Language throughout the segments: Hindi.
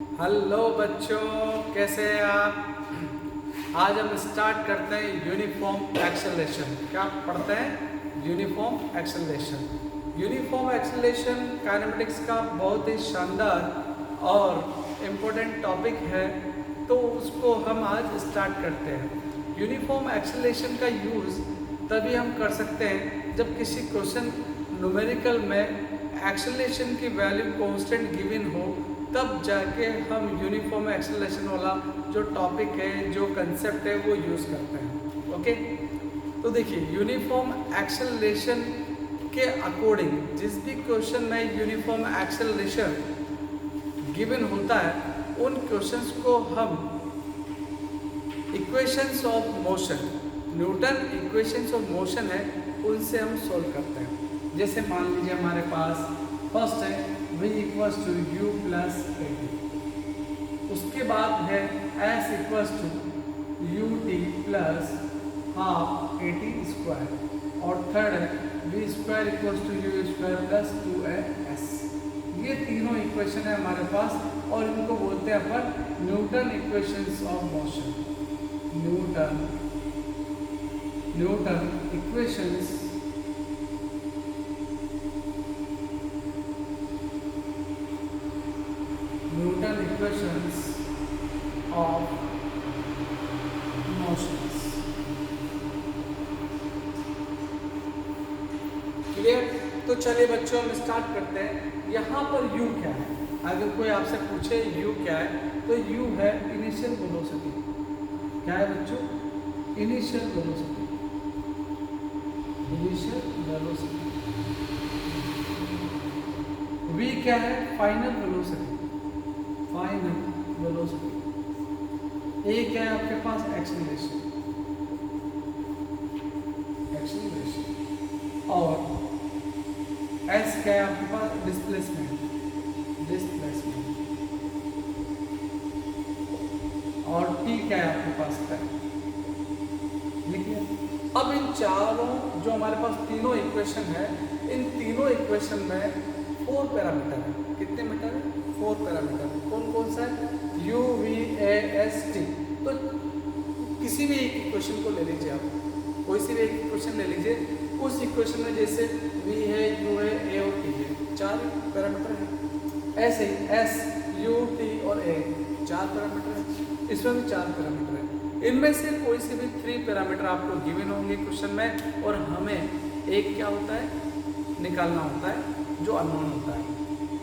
हेलो बच्चों, कैसे हैं आप। आज हम स्टार्ट करते हैं यूनिफॉर्म एक्सेलरेशन। क्या पढ़ते हैं? Uniform acceleration. Uniform acceleration kinematics का बहुत ही शानदार और इम्पोर्टेंट टॉपिक है, तो उसको हम आज स्टार्ट करते हैं। यूनिफॉर्म एक्सेलरेशन का यूज़ तभी हम कर सकते हैं जब किसी क्वेश्चन न्यूमेरिकल में एक्सेलरेशन की वैल्यू कांस्टेंट गिवन हो, तब जाके हम यूनिफॉर्म एक्सेलरेशन वाला जो टॉपिक है, जो कंसेप्ट है, वो यूज़ करते हैं। ओके, तो देखिए यूनिफॉर्म एक्सेलरेशन के अकॉर्डिंग जिस भी क्वेश्चन में यूनिफॉर्म एक्सेलरेशन गिवन होता है, उन क्वेश्चंस को हम equations of motion, Newton equations of motion है, उनसे हम सोल्व करते हैं। जैसे मान लीजिए हमारे पास फर्स्ट है v equals to u plus a t, उसके बाद है s equals to u t plus half a t square, और थर्ड है v square equals to u square plus two a s. ये तीनों इक्वेशन है हमारे पास, और इनको बोलते हैं अपन Newton equations of motion. Newton equations of motions। Clear? तो चलिए बच्चों, हम स्टार्ट करते हैं। यहाँ पर u क्या है? अगर कोई आपसे पूछे u क्या है, तो u है इनिशियल वेलोसिटी। क्या है बच्चों? Initial velocity. v क्या है? Final velocity. ए क्या है आपके पास? एक्सेलरेशन। और एस क्या है आपके पास? डिस्प्लेसमेंट। और टी क्या है आपके पास? लिखिए। अब इन चारों जो हमारे पास तीनों इक्वेशन है, इन तीनों इक्वेशन में 4 पैरामीटर है। कितने मीटर है? 4 पैरामीटर। कौन कौन सा है? U V A S T। तो किसी भी एक इक्वेशन को ले लीजिए, आप कोई सी भी एक इक्वेशन ले लीजिए। उस इक्वेशन में जैसे V है, U है, A और T है, 4 पैरामीटर है। ऐसे ही S, U, T और A 4 पैरामीटर है। इसमें भी 4 पैरामीटर है। इनमें से कोई से भी 3 पैरामीटर आपको गिवन होंगे क्वेश्चन में, और हमें एक क्या होता है? निकालना होता है, जो अननोन होता है।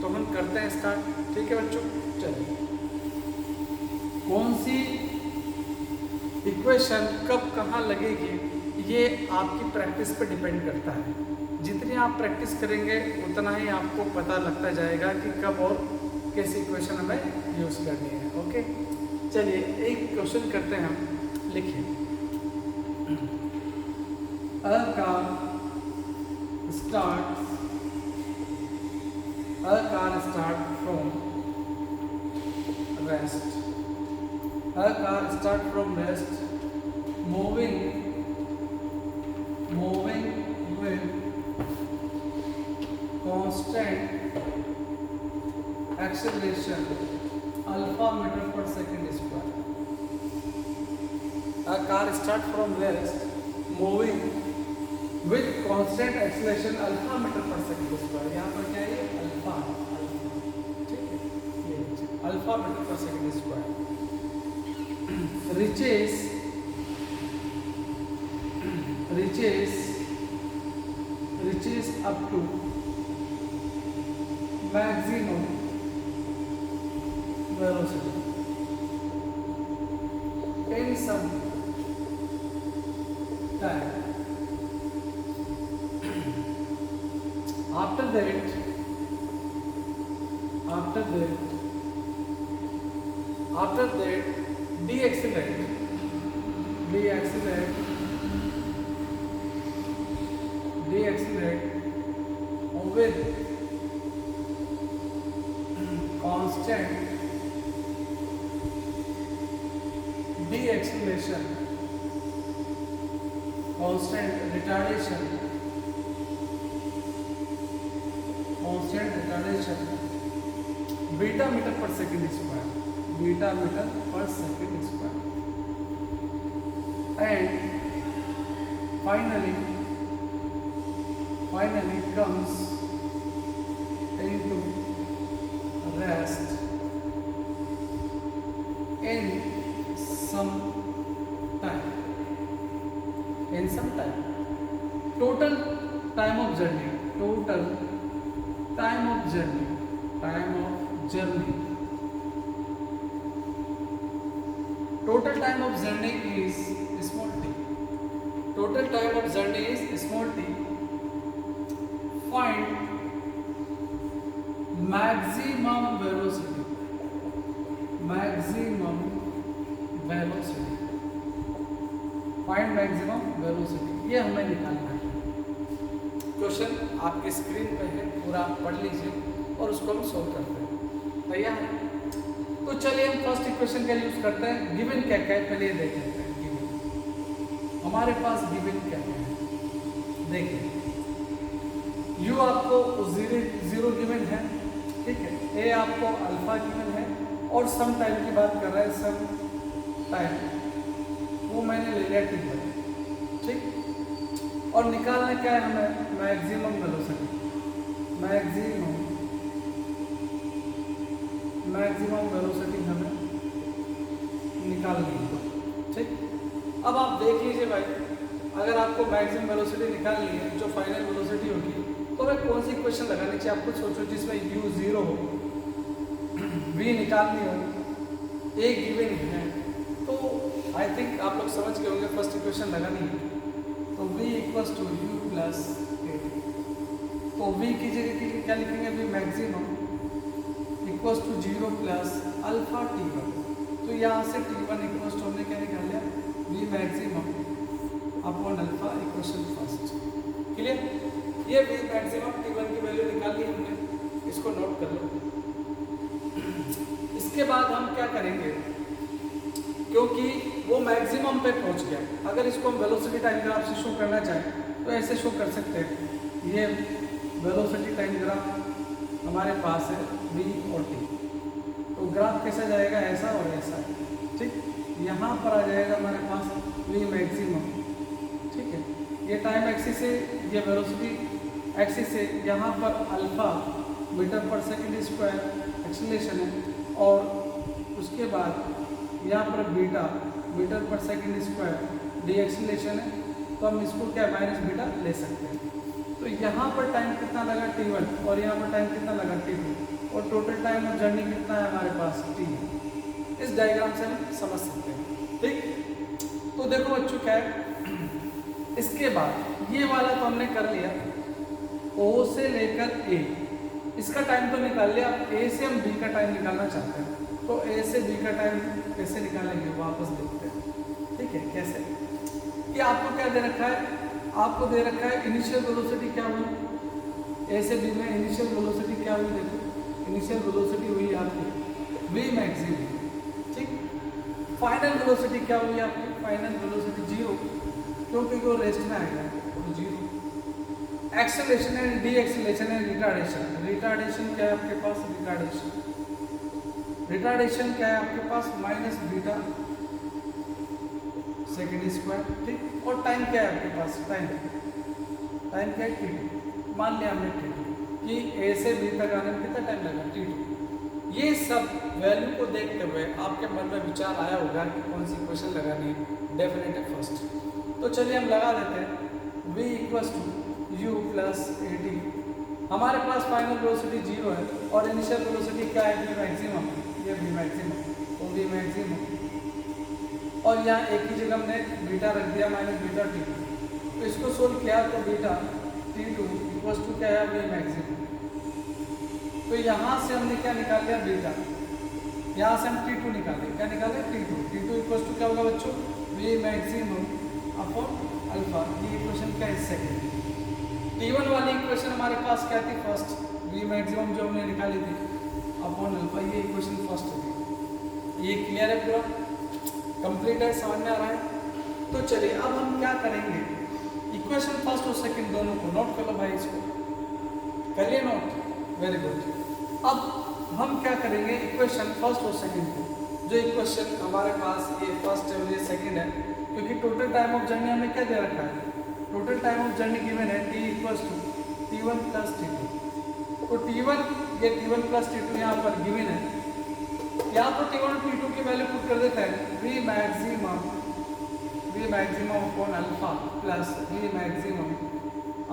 तो हम करते हैं स्टार्ट। ठीक है बच्चों, चलिए। कौन सी इक्वेशन कब कहाँ लगेगी, ये आपकी प्रैक्टिस पे डिपेंड करता है। जितनी आप प्रैक्टिस करेंगे उतना ही आपको पता लगता जाएगा कि कब और कैसी इक्वेशन हमें यूज़ करनी है। ओके, चलिए एक क्वेश्चन करते हैं हम। लिखिए, a car start from rest। A car start from rest, moving with constant acceleration alpha meter per second square। A car start from rest, moving with constant acceleration alpha meter per second square। यहाँ पर क्या है? अल्फा। ठीक है, अल्फा मीटर पर second square. reaches up to maximum velocity in some time। after that deaccelerate with constant deceleration, constant retardation beta metre per second square, beta metre per second square, and finally comes into rest in some time. Total time of journey, total time of journey is small t. Total time of journey is small t. Find maximum velocity. Find maximum velocity. ये हमें निकालना है। क्वेश्चन आपके स्क्रीन पे है, पूरा आप पढ़ लीजिए और उसको हम सॉल्व करते हैं। तैयार है? तो चलिए हम फर्स्ट इक्वेशन का यूज करते हैं। गिवन क्या क्या है पहले ये देख लेते हैं। गिवन हमारे पास गिवन क्या है देखिए, u आपको जीरो गिवन है, ठीक है, a आपको अल्फा गिवन है और सम टाइम की बात कर रहा है, सम टाइम वो मैंने ले लिया t1, ठीक। और निकालना क्या है हमें, मैक्सिमम वेलोसिटी, मैक्सिमम वेलोसिटी हमें निकालनी है, ठीक। अब आप देख लीजिए भाई, अगर आपको मैक्सिमम वेलोसिटी निकालनी है, जो फाइनल वेलोसिटी होगी, तो मैं कौन सी इक्वेशन लगानी चाहिए आप खुद सोचो, जिसमें u 0 हो, v निकालनी हो, a गिवन है, तो आई थिंक आप लोग समझ गए होंगे फर्स्ट इक्वेशन लगानी है। तो v equals to u plus a, तो v की जगह के लिए क्या लिखेंगे, v maximum equals to 0 plus alpha t1। तो यहाँ से t1 इक्वल्स टू हमने क्या निकाल लिया, v maximum upon alpha equation first. Clear? ये v मैक्सिमम t1 की वैल्यू निकाल ली हमने, इसको नोट कर लो। इसके बाद हम क्या करेंगे, क्योंकि वो मैक्सिमम पे पहुंच गया, अगर इसको हम वेलोसिटी टाइम ग्राफ से शो करना चाहें तो ऐसे शो कर सकते हैं। ये वेलोसिटी टाइम ग्राफ हमारे पास है v और t, तो ग्राफ कैसा जाएगा, ऐसा और ऐसा, ठीक। यहाँ पर आ जाएगा हमारे पास v मैक्सिमम, ठीक है, ये टाइम एक्सिस है, ये वेलोसिटी एक्सिस है, यहाँ पर alpha metre per second square acceleration है, और उसके बाद यहाँ पर beta metre per second square D acceleration है, तो हम इसको क्या माइनस बीटा ले सकते हैं। तो यहाँ पर टाइम कितना लगा t1 और यहाँ पर टाइम कितना लगा t2, और टोटल टाइम ऑफ जर्नी कितना है हमारे पास t। इस डायग्राम से हम समझ सकते हैं, ठीक। तो देखो बच्चों क्या है, इसके बाद ये वाला तो हमने कर लिया, O से लेकर A, इसका टाइम तो निकाल लिया। अब A से हम B का टाइम निकालना चाहते हैं, तो A से B का टाइम कैसे निकालेंगे वापस देखते हैं, ठीक है। कैसे, कि आपको क्या दे रखा है, आपको दे रखा है इनिशियल वेलोसिटी क्या हुई, A से B में इनिशियल वेलोसिटी क्या हुई, देखो इनिशियल वेलोसिटी हुई आपकी v मैक्सिमम, ठीक। फाइनल वेलोसिटी क्या हुई आपकी, फाइनल वेलोसिटी 0, क्योंकि वो रेस्ट में आएगा तो 0। एक्सेलरेशन है, डी एक्सेलरेशन है, रिटार्डेशन क्या है आपके पास, रिटार्डेशन क्या है आपके पास, माइनस बीटा सेकेंड स्क्वायर, ठीक। और टाइम क्या है आपके पास, टाइम क्या है t2, मान लिया हमने t2 कि a से b तक आने में कितना टाइम लगा, t2। ये सब वैल्यू को देखते हुए आपके मन में विचार आया होगा कि कौन सी इक्वेशन लगानी है, डेफिनेट है फर्स्ट। तो चलिए हम लगा देते हैं, v equals to u plus a t। हमारे पास फाइनल वेलोसिटी 0 है और इनिशियल वेलोसिटी क्या है, v मैक्सिमम, ये v मैक्सिमम, तो v मैक्सिमम, और यहाँ एक ही जगह हमने बीटा रख दिया माइनस बीटा t2। तो इसको सोल्व किया तो बीटा t2 इक्वल्स टू क्या है, v मैक्सिमम। तो यहाँ से हमने क्या निकाल लिया, बीटा, यहाँ से हम t2 निकाले, क्या निकाले, t2 इक्वल्स टू क्या होगा बच्चों, v मैक्सिमम अपॉन अल्फा। ये इक्वेशन क्या है, सेकेंड। t1 वाली इक्वेशन हमारे पास क्या थी, फर्स्ट, v मैक्सिमम जो हमने निकाली थी अपॉन अल्फा, ये इक्वेशन फर्स्ट थी। ये क्लियर है, पूरा कंप्लीट है, समझ में आ रहा है। तो चलिए अब हम क्या करेंगे, इक्वेशन फर्स्ट और सेकंड दोनों को नोट कर लो भाई, इसको कर लिए नोट, वेरी गुड। अब हम क्या करेंगे, इक्वेशन फर्स्ट और सेकंड को, जो इक्वेशन हमारे पास ये फर्स्ट है और ये सेकंड है, क्योंकि टोटल टाइम ऑफ जर्नी हमें क्या दे रखा है, total time of journey given है t equals to t1 plus t2। तो t1 ये t1 प्लस t2 यहाँ पर गिवन है, यहाँ पर t1 और t2 की वैल्यू पुट कर देते हैं v maximum upon alpha plus v maximum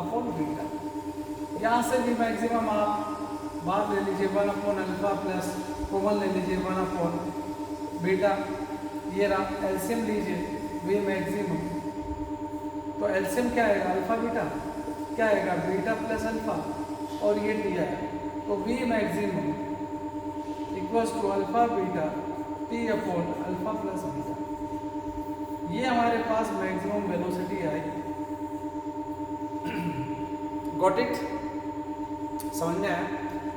upon beta. यहाँ से v मैक्सिमम आप बाहर ले लीजिए 1 अपॉन अल्फा प्लस कॉमन ले लीजिए 1 अपॉन बीटा, ये रहा एलसीएम लीजिए v मैक्सिमम, तो एलसीएम क्या आएगा अल्फा बीटा, क्या आएगा बीटा प्लस अल्फा, और ये टी आएगा, तो v maximum equals to alpha beta t upon alpha plus beta. ये हमारे पास मैक्सिमम वेलोसिटी आएगी। गॉट इट, समझ में आया?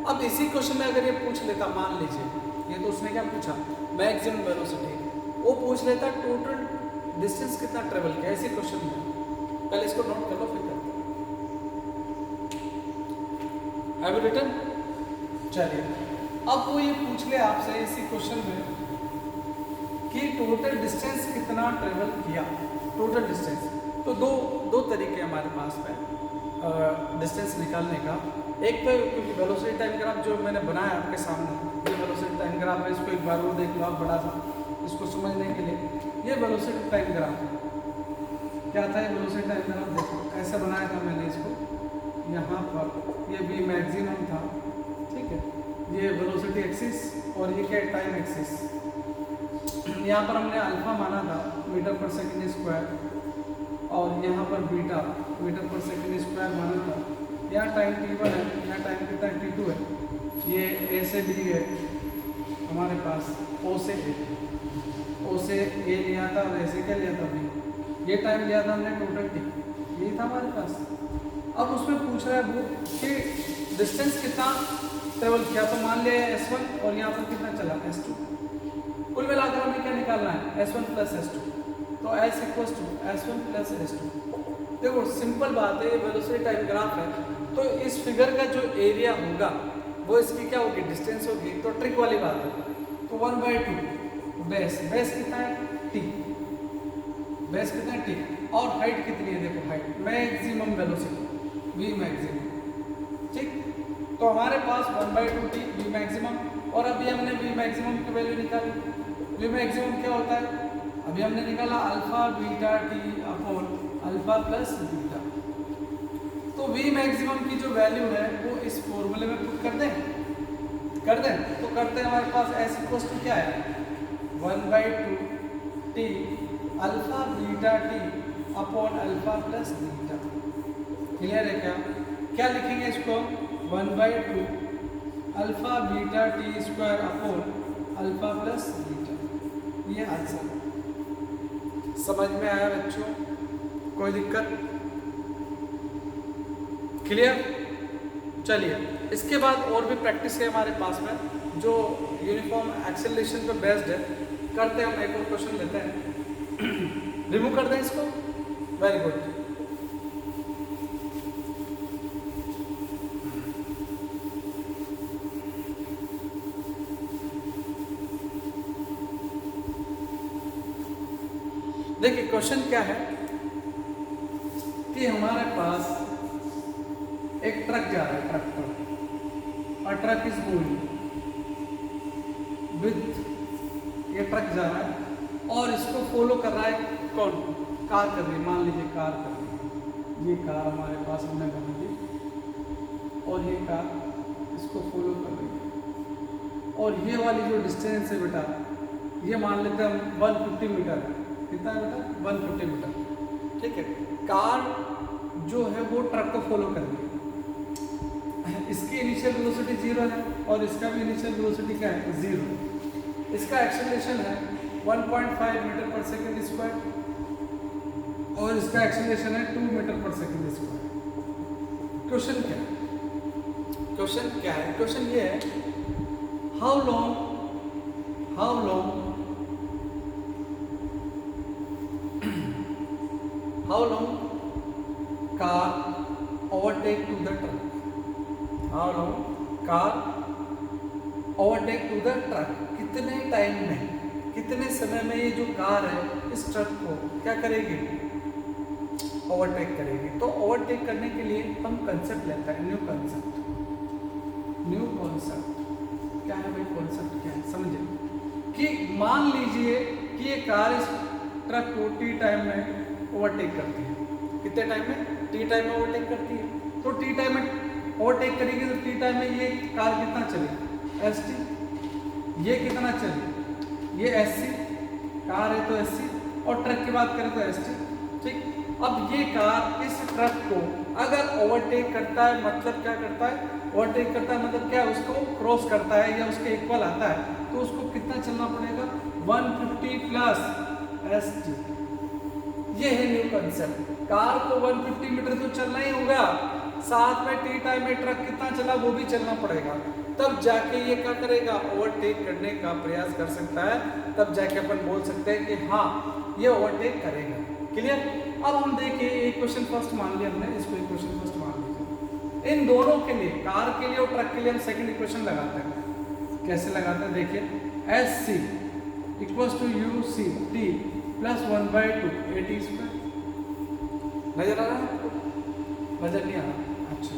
अब इसी क्वेश्चन में अगर ये पूछ लेता, मान लीजिए ये तो उसने क्या पूछा मैक्सिमम वेलोसिटी, वो पूछ लेता टोटल डिस्टेंस कितना ट्रेवल किया, ऐसे क्वेश्चन में पहले इसको नोट कर लो फिर करते हैं। Have you written? चलिए अब वो ये पूछ ले आपसे इसी क्वेश्चन में कि टोटल डिस्टेंस कितना ट्रेवल किया, टोटल डिस्टेंस। तो दो तरीके हमारे पास है डिस्टेंस निकालने का। एक तो क्योंकि वेलोसिटी टाइम ग्राफ जो मैंने बनाया आपके सामने, ये वेलोसिटी टाइम ग्राफ है, इसको एक बार वो देख लो आप बड़ा सा, इसको समझने के लिए। ये वेलोसिटी टाइम ग्राफ क्या था, ये वेलोसिटी टाइम ग्राफ देखो ऐसे बनाया था मैंने इसको, यहाँ पर ये v मैक्सिमम था, ठीक है, ये वेलोसिटी एक्सिस और ये क्या टाइम एक्सिस। यहाँ पर हमने अल्फा माना था मीटर पर सेकंड स्क्वायर, और यहाँ पर बीटा मीटर पर सेकंड स्क्वायर माना था। यहाँ टाइम t1 है, यहाँ टाइम कितना t2 है, ये a से b है हमारे पास, o से a लिया था और ऐसे क्या लिया था b, ये टाइम लिया था हमने टोटल t, ये था हमारे पास। अब उसमें पूछ रहा है वो कि डिस्टेंस कितना ट्रेवल किया, तो मान लिया s1 और यहाँ पर कितना चला s2, कुल मिलाकर हमें क्या निकालना है s1 प्लस s2, तो s equals to s1 plus s2। देखो सिंपल बात है, ये वेलोसिटी टाइम ग्राफ है, तो इस फिगर का जो एरिया होगा वो इसकी क्या होगी, डिस्टेंस होगी। तो ट्रिक वाली बात है, तो 1/2 बेस कितना है t, बेस कितना है t, और हाइट कितनी है, देखो height maximum velocity v maximum, ठीक। तो हमारे पास 1/2 t v मैक्सिमम, और अभी हमने v मैक्सिमम की वैल्यू निकाली। v मैक्सिमम क्या होता है, अभी हमने निकाला alpha beta t upon alpha plus beta. तो v मैक्सिमम की जो वैल्यू है वो इस फॉर्मूले में पुट कर दें, तो करते हैं। हमारे पास s इक्वल्स टू क्या है 1/2 t alpha beta t upon alpha plus beta. Clear है क्या लिखेंगे इसको 1/2 alpha beta t square upon alpha plus beta. ये आंसर समझ में आया बच्चों, कोई दिक्कत? क्लियर? चलिए इसके बाद और भी प्रैक्टिस है हमारे पास में जो यूनिफॉर्म एक्सेलरेशन पे बेस्ड है। करते हैं हम, एक और क्वेश्चन लेते हैं, रिमूव कर दें इसको। Very good. देखिए क्वेश्चन क्या है कि हमारे पास एक ट्रक जा रहा है, ट्रक पर, और ट्रक इज गोइंग विद, ये ट्रक जा रहा है और इसको फॉलो कर रहा है कौन, कार कर रही है, मान लीजिए कार कर रही है। ये कार हमारे पास हमने बना दी और ये कार इसको फॉलो कर रही है, और ये वाली जो डिस्टेंस है बेटा, ये मान लेते हैं हम 150 मीटर है। कितना है बेटा 150 मीटर, ठीक है। कार जो है वो ट्रक को फॉलो कर रही है, इसकी इनिशियल वेलोसिटी 0 है और इसका भी इनिशियल वेलोसिटी क्या है 0। इसका एक्सेलरेशन है 1.5 मीटर पर सेकंड स्क्वायर और इसका एक्सेलरेशन है 2 मीटर पर सेकंड स्क्वायर। क्वेश्चन क्या है, क्वेश्चन ये है how long car overtake to the truck, how long car overtake to the truck, कितने टाइम में, कितने समय में ये जो कार है इस ट्रक को क्या करेगी, ओवरटेक करेगी। तो ओवरटेक करने के लिए हम कंसेप्ट लेते हैं, न्यू कंसेप्ट। न्यू कॉन्सेप्ट क्या है भाई, कॉन्सेप्ट क्या है समझे, कि मान लीजिए कि ये कार इस ट्रक को टी टाइम में ओवरटेक करती है। कितने टाइम में, टी टाइम में ओवरटेक करती है। तो टी टाइम में ओवरटेक करेगी तो टी टाइम में ये कार कितना चलेगी, एस टी। ये कितना चलेगी, ये एस सी, कार है तो एस सी, और ट्रक की बात करें तो एस टी। ठीक, अब ये कार इस ट्रक को अगर ओवरटेक करता है, मतलब क्या करता है, ओवरटेक करता है मतलब क्या है, उसको क्रॉस करता है या उसके इक्वल आता है, तो उसको कितना चलना पड़ेगा, 150 प्लस एस टी। ये है न्यू कंसेप्ट। कार को 150 मीटर तो चलना ही होगा, साथ में टी टाइम में ट्रक कितना चला वो भी चलना पड़ेगा, तब जाके ये क्या करेगा, ओवरटेक करने का प्रयास कर सकता है। तब जाके अपन बोल सकते हैं कि हाँ ये ओवरटेक करेगा। क्लियर। अब हम देखिए एक क्वेश्चन फर्स्ट मान लिया हमने, इसको एक क्वेश्चन फर्स्ट मान लीजिए। इन दोनों के लिए, कार के लिए और ट्रक के लिए, हम सेकंड इक्वेशन लगाते हैं। कैसे लगाते हैं देखिए, S C equals to u c t plus 1/2 a t square. नजर आ रहा है आपको, नजर नहीं आ रहा, अच्छा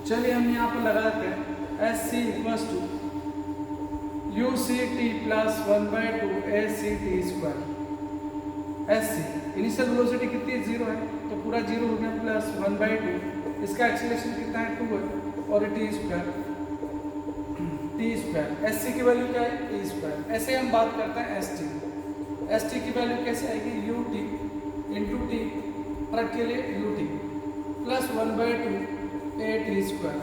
चलिए हम यहाँ पर लगाते हैं s C equals to u c t plus 1/2 a c t square. S c initial velocity कितनी है, 0 है, तो पूरा 0 हो गया, प्लस 1/2, इसका एक्सीलरेशन कितना है, 2 है, और T square, T square. S C की वैल्यू क्या है, टी स्क्वायर। ऐसे हम बात करते हैं एस टी। एस टी की वैल्यू कैसे आएगी, U T into T, truck के लिए you t plus 1/2 a t square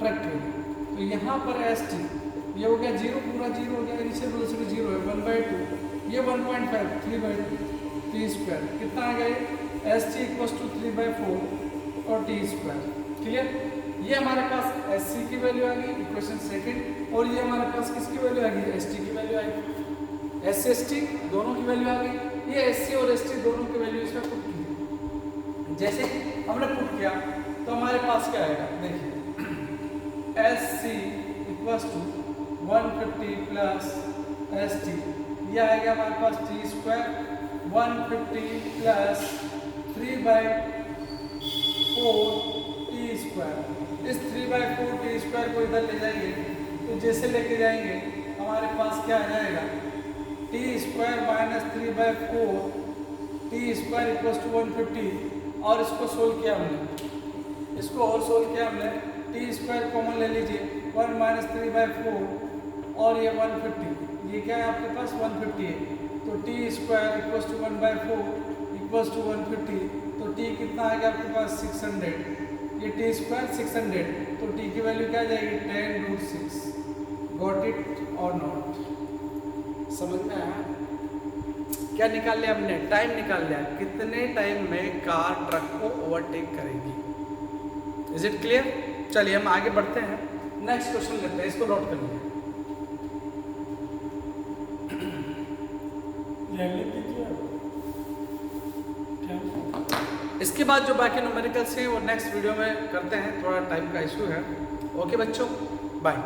truck के लिए। तो यहाँ पर एस टी ये हो गया 0, पूरा 0 हो गया, इनिशियल वेलोसिटी 0 है, 1/2, ये 1.5, 3/2 टी स्क्वायर। कितना आ गया, एस टी इक्वल्स टू 3/4 और टी स्क्वायर। क्लियर। ये हमारे पास एस सी की वैल्यू आ गई, इक्वेशन सेकंड, और ये हमारे पास किसकी वैल्यू आ गई, एस टी की वैल्यू आ गई। एस एस टी दोनों की वैल्यू आ गई, ये एस सी और एस टी दोनों की वैल्यू इसमें पुट की। जैसे हमने पुट किया तो हमारे पास क्या आएगा, देखिए S C equals to 150 plus S T, ये आएगा हमारे पास T square 150 plus 3/4 T square. इस 3/4 टी स्क्वायर को इधर ले जाएंगे, तो जैसे लेके जाएंगे हमारे पास क्या आ जाएगा, t square minus 3/4 T square equals to 150। और इसको सोल्व किया हमने, इसको और सोल्व किया हमने, टी स्क्वायर कॉमन ले लीजिए, 1 माइनस 3/4 और ये 150, ये क्या है आपके पास 150 है, तो t square equals to 1/4 equals to 150, तो टी कितना आ गया आपके पास 600, ये टी स्क्वायर 600, तो टी की वैल्यू क्या आ जाएगी 10√6। गॉट इट और नॉट, समझ में आया। क्या निकाल लिया हमने, टाइम निकाल लिया, कितने टाइम में कार ट्रक को ओवरटेक करेगी। Is it clear. चलिए हम आगे बढ़ते हैं, नेक्स्ट क्वेश्चन लेते हैं, इसको नोट कर लीजिए। इसके बाद जो बाकी न्यूमेरिकल्स हैं वो नेक्स्ट वीडियो में करते हैं, थोड़ा टाइम का इशू है। ओके बच्चों, बाय।